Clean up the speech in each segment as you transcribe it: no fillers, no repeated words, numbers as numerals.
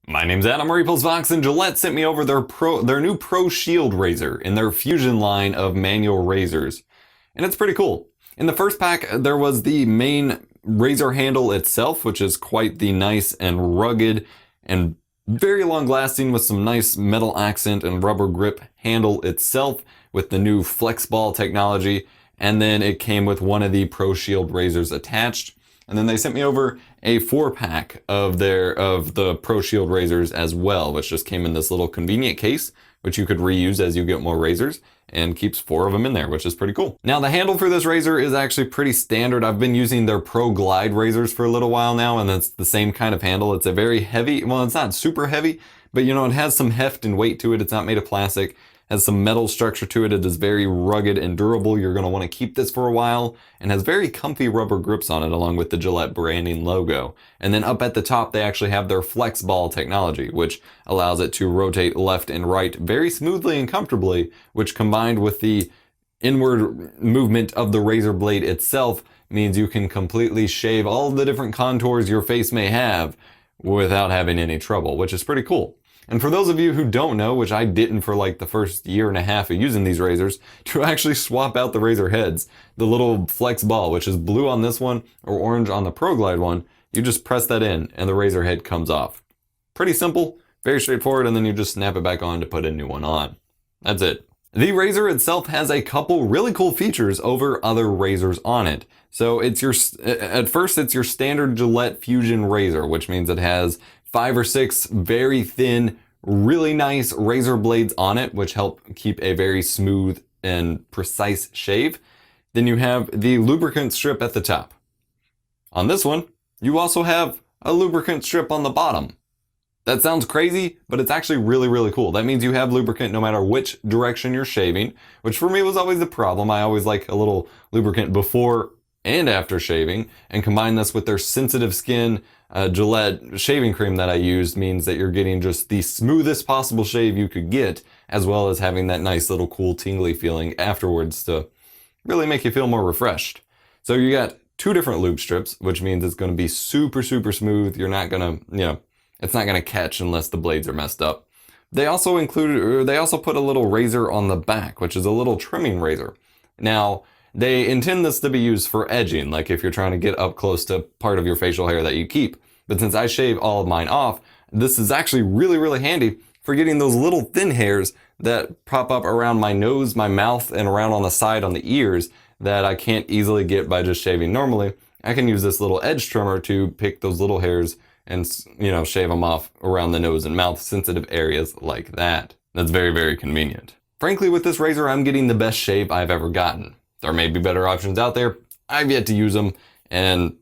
My name's Adam Fox, and Gillette sent me over their new ProShield razor in their Fusion line of manual razors. And it's pretty cool. In the first pack, there was the main razor handle itself, which is quite the nice and rugged and very long lasting with some nice metal accent and rubber grip handle itself with the new FlexBall technology. And then it came with one of the ProShield razors attached. And then they sent me over a 4-pack of the ProShield razors as well, which just came in this little convenient case, which you could reuse as you get more razors, and keeps 4 of them in there, which is pretty cool. Now, the handle for this razor is actually pretty standard. I've been using their Pro Glide razors for a little while now, and it's the same kind of handle. It's a very heavy, well, it's not super heavy, but it has some heft and weight to it. It's not made of plastic. Has some metal structure to it. It is very rugged and durable. You're going to want to keep this for a while, and has very comfy rubber grips on it along with the Gillette branding logo. And then up at the top, they actually have their FlexBall technology, which allows it to rotate left and right very smoothly and comfortably, which combined with the inward movement of the razor blade itself means you can completely shave all the different contours your face may have without having any trouble, which is pretty cool. And for those of you who don't know, which I didn't for like the first year and a half of using these razors, to actually swap out the razor heads, the little flex ball, which is blue on this one or orange on the Pro Glide one, you just press that in and the razor head comes off. Pretty simple, very straightforward, and then you just snap it back on to put a new one on. That's it. The razor itself has a couple really cool features over other razors on it. So at first it's your standard Gillette Fusion razor, which means it has 5 or 6 very thin, really nice razor blades on it, which help keep a very smooth and precise shave. Then you have the lubricant strip at the top. On this one, you also have a lubricant strip on the bottom. That sounds crazy, but it's actually really, really cool. That means you have lubricant no matter which direction you're shaving, which for me was always the problem. I always like a little lubricant before and after shaving, and combine this with their sensitive skin Gillette shaving cream that I used means that you're getting just the smoothest possible shave you could get, as well as having that nice little cool tingly feeling afterwards to really make you feel more refreshed. So you got 2 different lube strips, which means it's going to be super, super smooth. You're not going to, it's not going to catch unless the blades are messed up. They also put a little razor on the back, which is a little trimming razor. Now, they intend this to be used for edging, like if you're trying to get up close to part of your facial hair that you keep. But since I shave all of mine off, this is actually really, really handy for getting those little thin hairs that pop up around my nose, my mouth, and around on the side on the ears that I can't easily get by just shaving normally. I can use this little edge trimmer to pick those little hairs and, shave them off around the nose and mouth, sensitive areas like that. That's very, very convenient. Frankly, with this razor, I'm getting the best shave I've ever gotten. There may be better options out there. I've yet to use them, and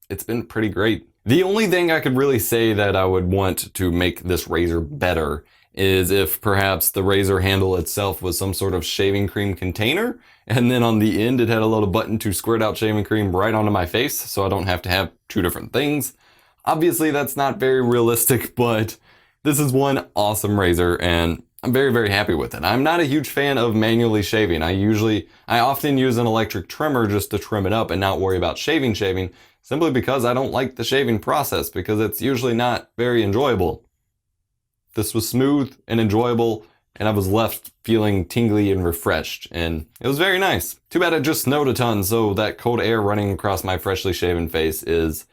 it's been pretty great. The only thing I could really say that I would want to make this razor better is if perhaps the razor handle itself was some sort of shaving cream container, and then on the end it had a little button to squirt out shaving cream right onto my face, so I don't have to have 2 different things. Obviously, that's not very realistic, but this is one awesome razor, and I'm very, very happy with it. I'm not a huge fan of manually shaving. I often use an electric trimmer just to trim it up and not worry about shaving, simply because I don't like the shaving process, because it's usually not very enjoyable. This was smooth and enjoyable, and I was left feeling tingly and refreshed, and it was very nice. Too bad it just snowed a ton, so that cold air running across my freshly shaven face is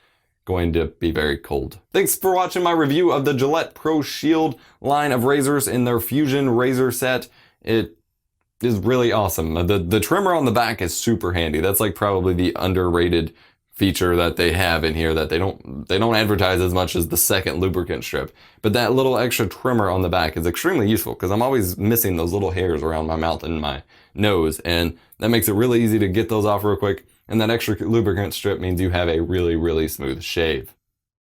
going to be very cold. Thanks for watching my review of the Gillette ProShield line of razors in their Fusion razor set. It is really awesome. The trimmer on the back is super handy. That's like probably the underrated feature that they have in here that they don't advertise as much as the second lubricant strip. But that little extra trimmer on the back is extremely useful because I'm always missing those little hairs around my mouth and my nose, and that makes it really easy to get those off real quick. And that extra lubricant strip means you have a really, really smooth shave.